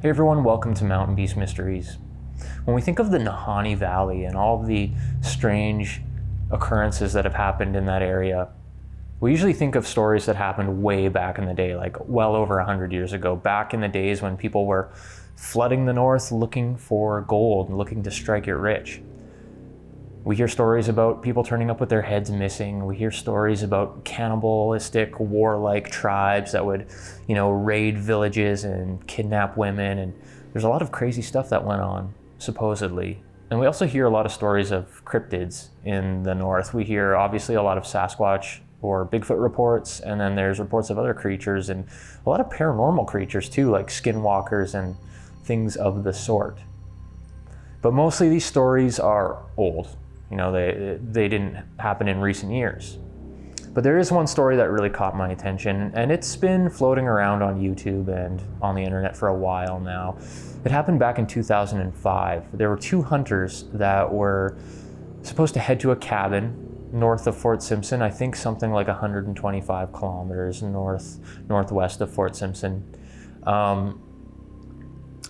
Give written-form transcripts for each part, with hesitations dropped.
Hey everyone, welcome to Mountain Beast Mysteries. When we think of the Nahanni Valley and all of the strange occurrences that have happened in that area, we usually think of stories that happened way back in the day, like well over 100 years ago, back in the days when people were flooding the north looking for gold and looking to strike it rich. We hear stories about people turning up with their heads missing. We hear stories about cannibalistic, warlike tribes that would, raid villages and kidnap women. And there's a lot of crazy stuff that went on, supposedly. And we also hear a lot of stories of cryptids in the north. We hear, obviously, a lot of Sasquatch or Bigfoot reports, and then there's reports of other creatures and a lot of paranormal creatures too, like skinwalkers and things of the sort. But mostly these stories are old. They didn't happen in recent years. But there is one story that really caught my attention, and it's been floating around on YouTube and on the internet for a while now. It happened back in 2005. There were two hunters that were supposed to head to a cabin north of Fort Simpson, I think something like 125 kilometers northwest of Fort Simpson. And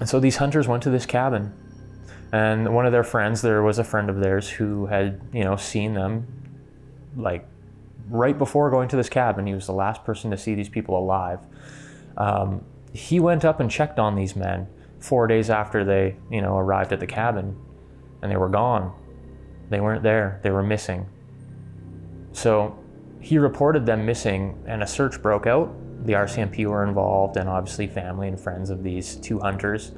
so these hunters went to this cabin. And one of their friends, there was a friend of theirs who had, seen them like right before going to this cabin. He was the last person to see these people alive. He went up and checked on these men 4 days after they, arrived at the cabin, and they were gone. They weren't there. They were missing. So he reported them missing, and a search broke out. The RCMP were involved, and obviously family and friends of these two hunters.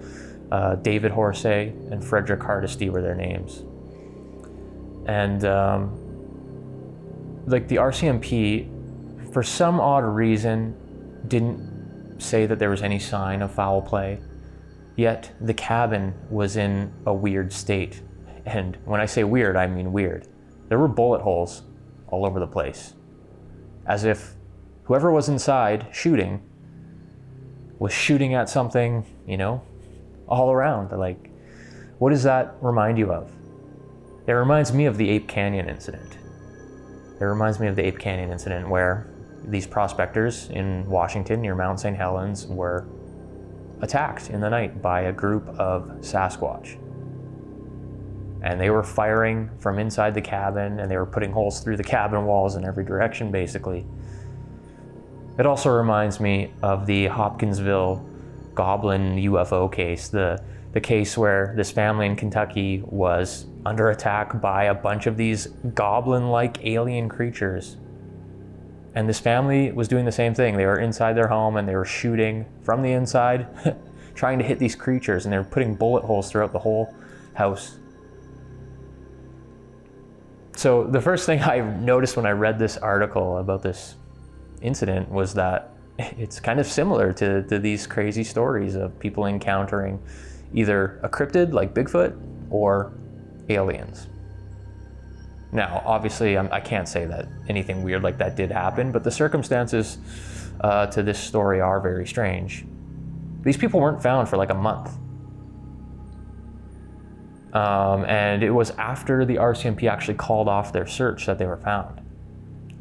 David Horsey and Frederick Hardesty were their names. And the RCMP, for some odd reason, didn't say that there was any sign of foul play, yet the cabin was in a weird state. And when I say weird, I mean weird. There were bullet holes all over the place, as if whoever was inside shooting was shooting at something, all around. Like, what does that remind you of? It reminds me of the Ape Canyon incident. It reminds me of the Ape Canyon incident where these prospectors in Washington near Mount St. Helens were attacked in the night by a group of Sasquatch. And they were firing from inside the cabin, and they were putting holes through the cabin walls in every direction, basically. It also reminds me of the Hopkinsville Goblin UFO case, the case where this family in Kentucky was under attack by a bunch of these goblin-like alien creatures. And this family was doing the same thing. They were inside their home and they were shooting from the inside, trying to hit these creatures, and they were putting bullet holes throughout the whole house. So the first thing I noticed when I read this article about this incident was that it's kind of similar to these crazy stories of people encountering either a cryptid like Bigfoot or aliens. Now, obviously, I can't say that anything weird like that did happen, but the circumstances to this story are very strange. These people weren't found for like a month. And it was after the RCMP actually called off their search that they were found.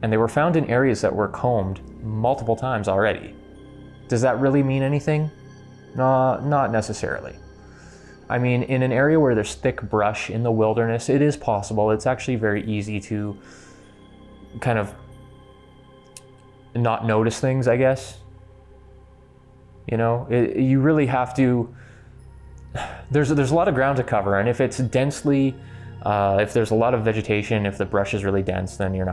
And they were found in areas that were combed multiple times already. Does that really mean anything? Not necessarily. I mean, in an area where there's thick brush in the wilderness, it is possible. It's actually very easy to kind of not notice things, I guess. You really have to, there's a lot of ground to cover, and if it's densely, if there's a lot of vegetation, if the brush is really dense, then you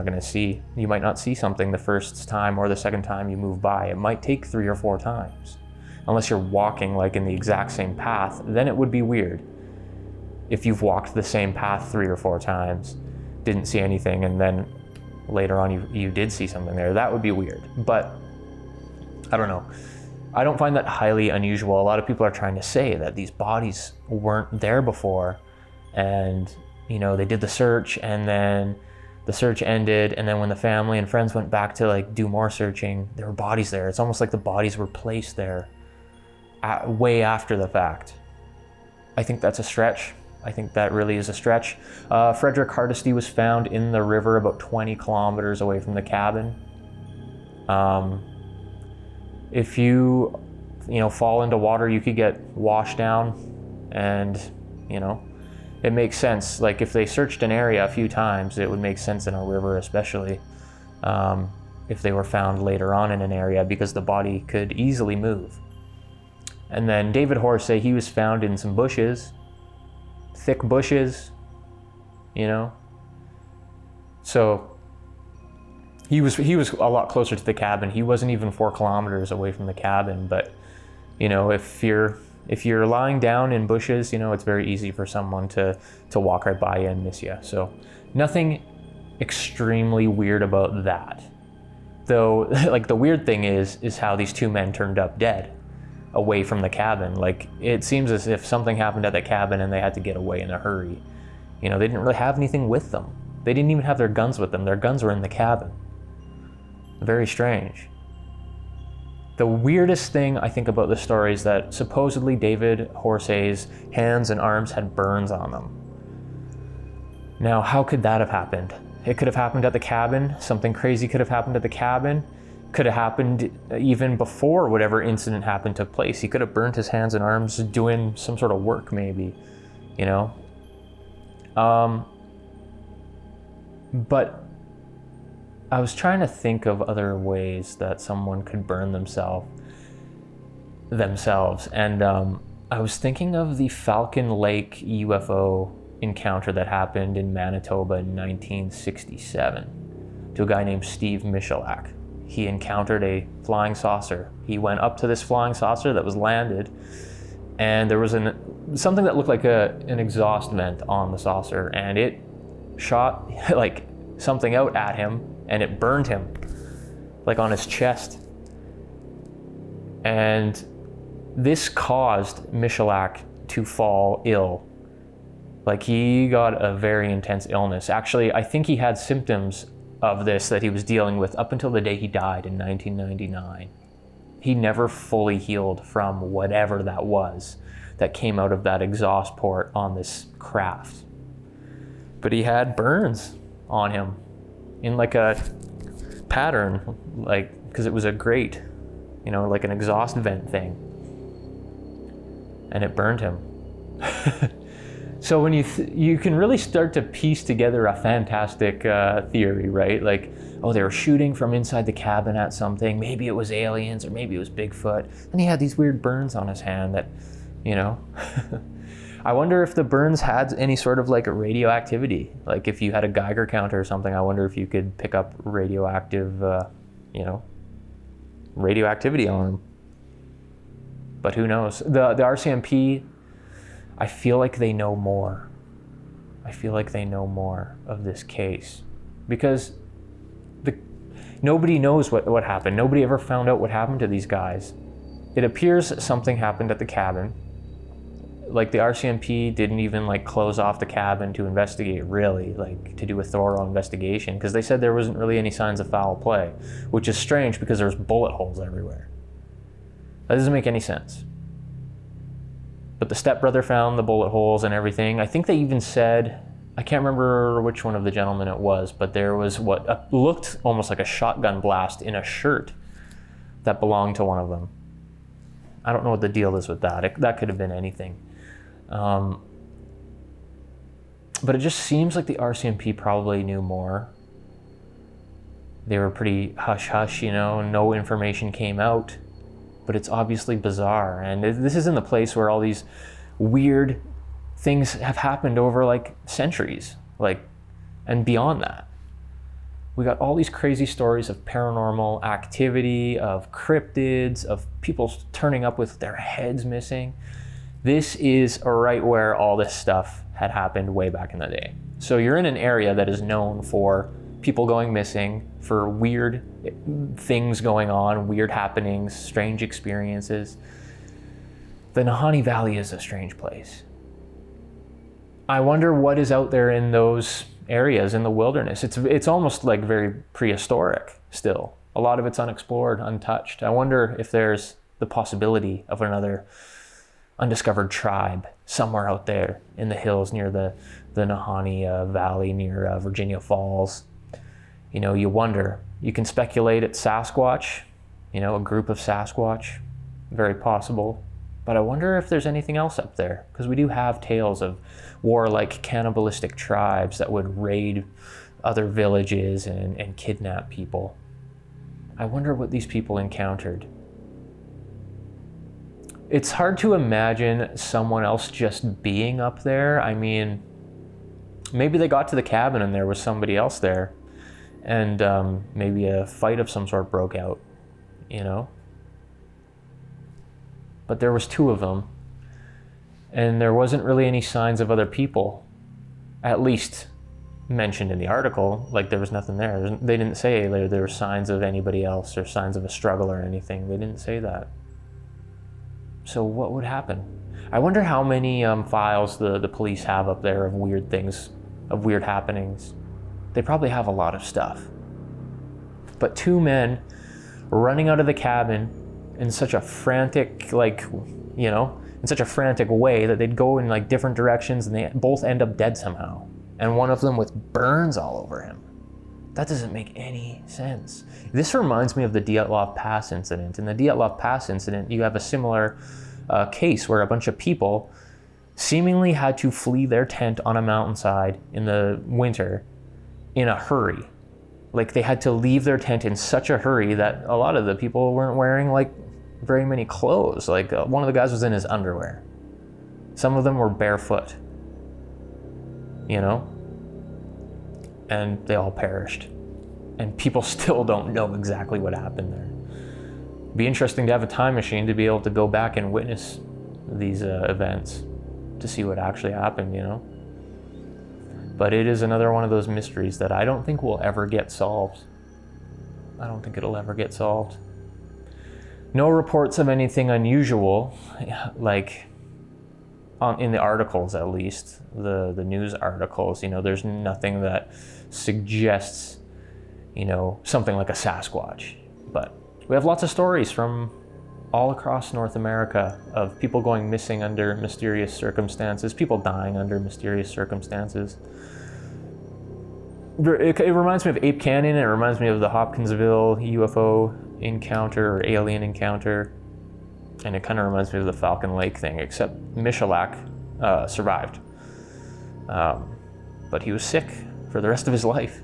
might not see something the first time or the second time you move by. It might take 3 or 4 times. Unless you're walking like in the exact same path, then it would be weird. If you've walked the same path 3 or 4 times, didn't see anything, and then later on you did see something there, that would be weird. But I don't know. I don't find that highly unusual. A lot of people are trying to say that these bodies weren't there before, and they did the search, and then the search ended, and then when the family and friends went back to do more searching, there were bodies there. It's almost like the bodies were placed there way after the fact. I think that's a stretch. I think that really is a stretch. Frederick Hardesty was found in the river about 20 kilometers away from the cabin. If you fall into water, you could get washed down. And, it makes sense. Like if they searched an area a few times, it would make sense in a river, especially if they were found later on in an area, because the body could easily move. And then David Horsey, he was found in some bushes, thick bushes, So he was a lot closer to the cabin. He wasn't even 4 kilometers away from the cabin. But if you're lying down in bushes, it's very easy for someone to walk right by you and miss you. So nothing extremely weird about that. Though, like, the weird thing is how these 2 men turned up dead away from the cabin. Like, it seems as if something happened at the cabin and they had to get away in a hurry. They didn't really have anything with them. They didn't even have their guns with them. Their guns were in the cabin. Very strange. The weirdest thing I think about this story is that supposedly David Horsey's hands and arms had burns on them. Now, how could that have happened? It could have happened at the cabin. Something crazy could have happened at the cabin. Could have happened even before whatever incident happened took place. He could have burnt his hands and arms doing some sort of work, maybe, But I was trying to think of other ways that someone could burn themselves. And I was thinking of the Falcon Lake UFO encounter that happened in Manitoba in 1967 to a guy named Steve Michalak. He encountered a flying saucer. He went up to this flying saucer that was landed, and there was something that looked like an exhaust vent on the saucer, and it shot like something out at him, and it burned him like on his chest. And this caused Michalak to fall ill. Like, he got a very intense illness. Actually, I think he had symptoms of this that he was dealing with up until the day he died in 1999. He never fully healed from whatever that was that came out of that exhaust port on this craft. But he had burns on him in like a pattern, like, because it was a grate, like an exhaust vent thing. And it burned him. So when you can really start to piece together a fantastic theory, right? Like, oh, they were shooting from inside the cabin at something. Maybe it was aliens, or maybe it was Bigfoot. And he had these weird burns on his hand that, I wonder if the burns had any sort of like radioactivity. Like if you had a Geiger counter or something, I wonder if you could pick up radioactive, radioactivity on them. But who knows? The RCMP, I feel like they know more. I feel like they know more of this case because nobody knows what happened. Nobody ever found out what happened to these guys. It appears something happened at the cabin. Like the RCMP didn't even like close off the cabin to investigate, really, like to do a thorough investigation, because they said there wasn't really any signs of foul play, which is strange because there's bullet holes everywhere. That doesn't make any sense. But the stepbrother found the bullet holes and everything. I think they even said, I can't remember which one of the gentlemen it was, but there was what looked almost like a shotgun blast in a shirt that belonged to one of them. I don't know what the deal is with that. That could have been anything. But it just seems like the RCMP probably knew more. They were pretty hush-hush, no information came out. But it's obviously bizarre. And this is in the place where all these weird things have happened over like centuries, and beyond that. We got all these crazy stories of paranormal activity, of cryptids, of people turning up with their heads missing. This is right where all this stuff had happened way back in the day. So you're in an area that is known for people going missing, for weird things going on, weird happenings, strange experiences. The Nahanni Valley is a strange place. I wonder what is out there in those areas in the wilderness. It's almost like very prehistoric still. A lot of it's unexplored, untouched. I wonder if there's the possibility of another undiscovered tribe somewhere out there in the hills near the Nahanni Valley near Virginia Falls. You wonder. You can speculate it's Sasquatch, a group of Sasquatch. very possible. But I wonder if there's anything else up there, because we do have tales of warlike cannibalistic tribes that would raid other villages and kidnap people. I wonder what these people encountered. It's hard to imagine someone else just being up there. I mean, maybe they got to the cabin and there was somebody else there, and maybe a fight of some sort broke out, you know? But there was 2 of them, and there wasn't really any signs of other people, at least mentioned in the article. Like, there was nothing there. They didn't say there were signs of anybody else or signs of a struggle or anything. They didn't say that. So what would happen? I wonder how many files the police have up there of weird things, of weird happenings. They probably have a lot of stuff. But 2 men running out of the cabin in such a frantic, in such a frantic way that they'd go in like different directions and they both end up dead somehow. And one of them with burns all over him. That doesn't make any sense. This reminds me of the Dyatlov Pass incident. In the Dyatlov Pass incident, you have a similar case where a bunch of people seemingly had to flee their tent on a mountainside in the winter in a hurry. Like, they had to leave their tent in such a hurry that a lot of the people weren't wearing like very many clothes. Like, one of the guys was in his underwear. Some of them were barefoot, you know? And they all perished. And people still don't know exactly what happened there. It'd be interesting to have a time machine to be able to go back and witness these events to see what actually happened, you know? But it is another one of those mysteries that I don't think will ever get solved. I don't think it'll ever get solved. No reports of anything unusual, like in the articles at least, the news articles, you know, there's nothing that suggests, you know, something like a Sasquatch. But we have lots of stories from all across North America of people going missing under mysterious circumstances, people dying under mysterious circumstances. It reminds me of Ape Canyon. It reminds me of the Hopkinsville UFO encounter or alien encounter. And it kind of reminds me of the Falcon Lake thing, except Michalak survived. But he was sick for the rest of his life.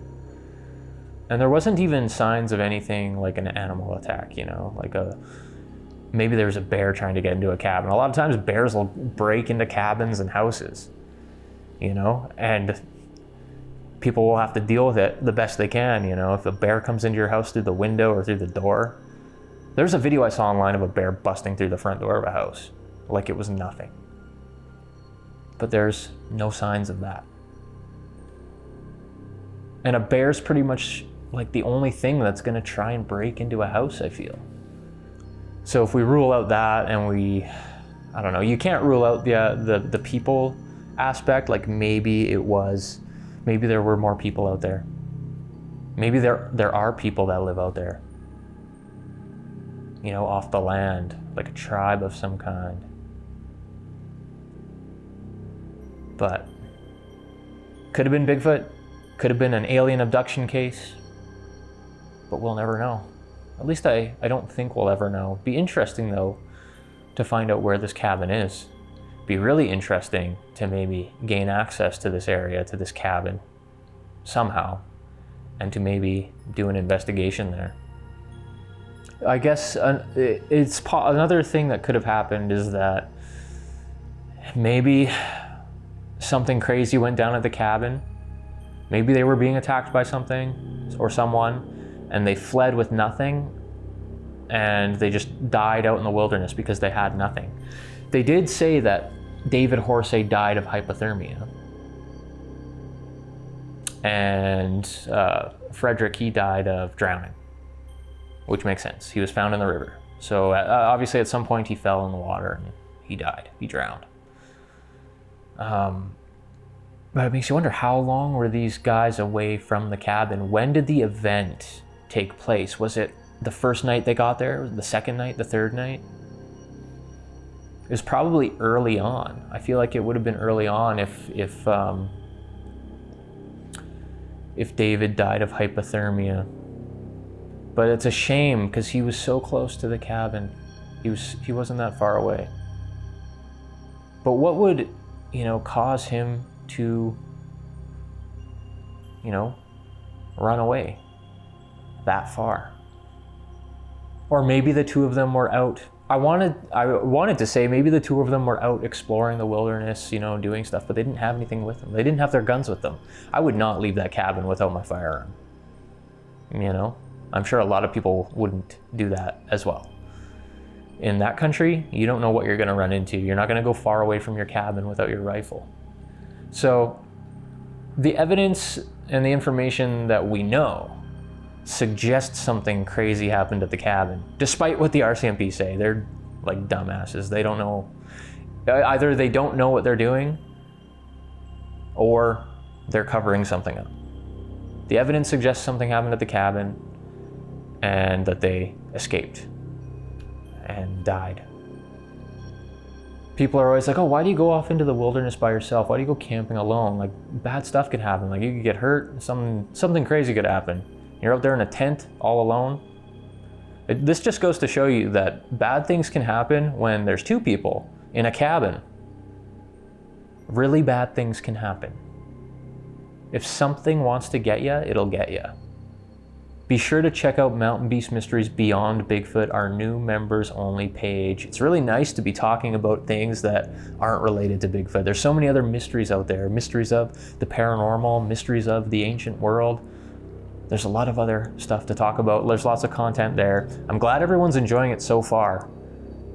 And there wasn't even signs of anything like an animal attack, you know, like maybe there was a bear trying to get into a cabin. A lot of times bears will break into cabins and houses, you know, and people will have to deal with it the best they can, you know. If a bear comes into your house through the window or through the door. There's a video I saw online of a bear busting through the front door of a house like it was nothing. But there's no signs of that. And a bear's pretty much like the only thing that's going to try and break into a house, I feel. So if we rule out that, and I don't know, you can't rule out the people aspect. Like maybe there were more people out there. Maybe there are people that live out there, you know, off the land, like a tribe of some kind. But could have been Bigfoot, could have been an alien abduction case, but we'll never know. At least I don't think we'll ever know. Be interesting though to find out where this cabin is. Be really interesting to maybe gain access to this area, to this cabin somehow, and to maybe do an investigation there. I guess another thing that could have happened is that maybe something crazy went down at the cabin. Maybe they were being attacked by something or someone, and they fled with nothing, and they just died out in the wilderness because they had nothing. They did say that David Horsey died of hypothermia. And Frederick, he died of drowning, which makes sense. He was found in the river. So obviously at some point he fell in the water and he died. He drowned. But it makes you wonder, how long were these guys away from the cabin? When did the event take place? Was it the first night they got there? The second night? The third night? It was probably early on. I feel like it would have been early on if David died of hypothermia. But it's a shame because he was so close to the cabin. He wasn't that far away. But what would, cause him to, run away that far? Or maybe the two of them were out. I wanted to say maybe the two of them were out exploring the wilderness, doing stuff, but they didn't have anything with them. They didn't have their guns with them. I would not leave that cabin without my firearm. I'm sure a lot of people wouldn't do that as well. In that country, you don't know what you're going to run into. You're not going to go far away from your cabin without your rifle. So the evidence and the information that we know suggests something crazy happened at the cabin, despite what the RCMP say. They're like dumbasses. They don't know. Either they don't know what they're doing, or they're covering something up. The evidence suggests something happened at the cabin and that they escaped and died. People are always like, oh, why do you go off into the wilderness by yourself? Why do you go camping alone? Like, bad stuff could happen. Like, you could get hurt. Something crazy could happen. You're out there in a tent all alone. This just goes to show you that bad things can happen when there's two people in a cabin. Really bad things can happen. If something wants to get you, it'll get you. Be sure to check out Mountain Beast Mysteries Beyond Bigfoot, our new members only page. It's really nice to be talking about things that aren't related to Bigfoot. There's so many other mysteries out there. Mysteries of the paranormal, mysteries of the ancient world. There's a lot of other stuff to talk about. There's lots of content there. I'm glad everyone's enjoying it so far,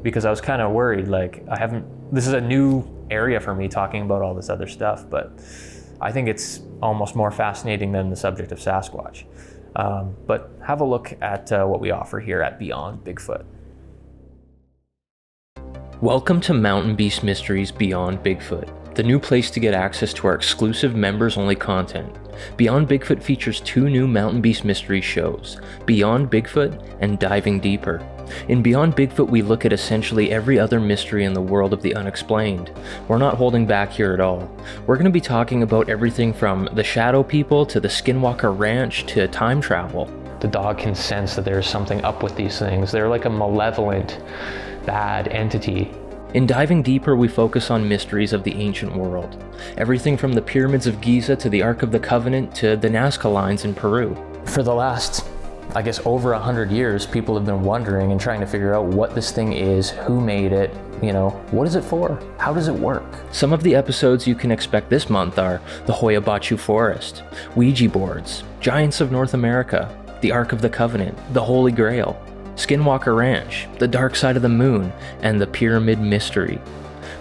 because I was kind of worried, this is a new area for me talking about all this other stuff, but I think it's almost more fascinating than the subject of Sasquatch. But have a look at what we offer here at Beyond Bigfoot. Welcome to Mountain Beast Mysteries Beyond Bigfoot, the new place to get access to our exclusive members-only content. Beyond Bigfoot features two new Mountain Beast Mysteries shows, Beyond Bigfoot and Diving Deeper. In Beyond Bigfoot, we look at essentially every other mystery in the world of the unexplained. We're not holding back here at all. We're going to be talking about everything from the shadow people to the Skinwalker Ranch to time travel. The dog can sense that there's something up with these things. They're like a malevolent, bad entity. In Diving Deeper, we focus on mysteries of the ancient world. Everything from the pyramids of Giza to the Ark of the Covenant to the Nazca lines in Peru. For the last, over 100 years, people have been wondering and trying to figure out what this thing is, who made it, what is it for? How does it work? Some of the episodes you can expect this month are the Hoya Baciu Forest, Ouija boards, Giants of North America, the Ark of the Covenant, the Holy Grail, Skinwalker Ranch, the Dark Side of the Moon, and the Pyramid Mystery.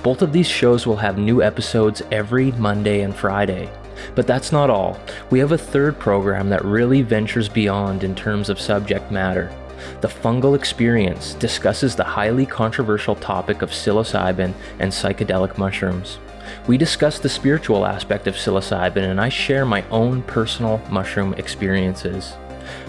Both of these shows will have new episodes every Monday and Friday. But that's not all. We have a third program that really ventures beyond in terms of subject matter. The Fungal Experience discusses the highly controversial topic of psilocybin and psychedelic mushrooms. We discuss the spiritual aspect of psilocybin, and I share my own personal mushroom experiences.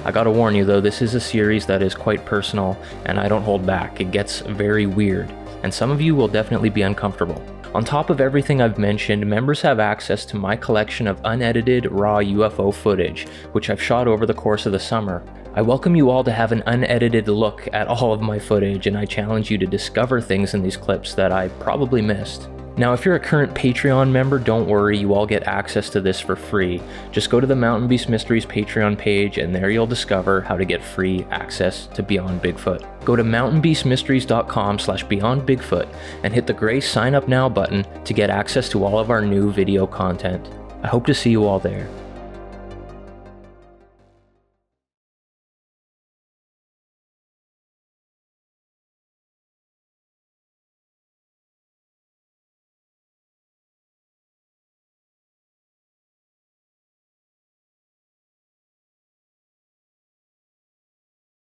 I gotta warn you though, this is a series that is quite personal, and I don't hold back. It gets very weird, and some of you will definitely be uncomfortable. On top of everything I've mentioned, members have access to my collection of unedited, raw UFO footage, which I've shot over the course of the summer. I welcome you all to have an unedited look at all of my footage, and I challenge you to discover things in these clips that I probably missed. Now, if you're a current Patreon member, don't worry, you all get access to this for free. Just go to the Mountain Beast Mysteries Patreon page, and there you'll discover how to get free access to Beyond Bigfoot. Go to mountainbeastmysteries.com/beyondbigfoot and hit the gray sign up now button to get access to all of our new video content. I hope to see you all there.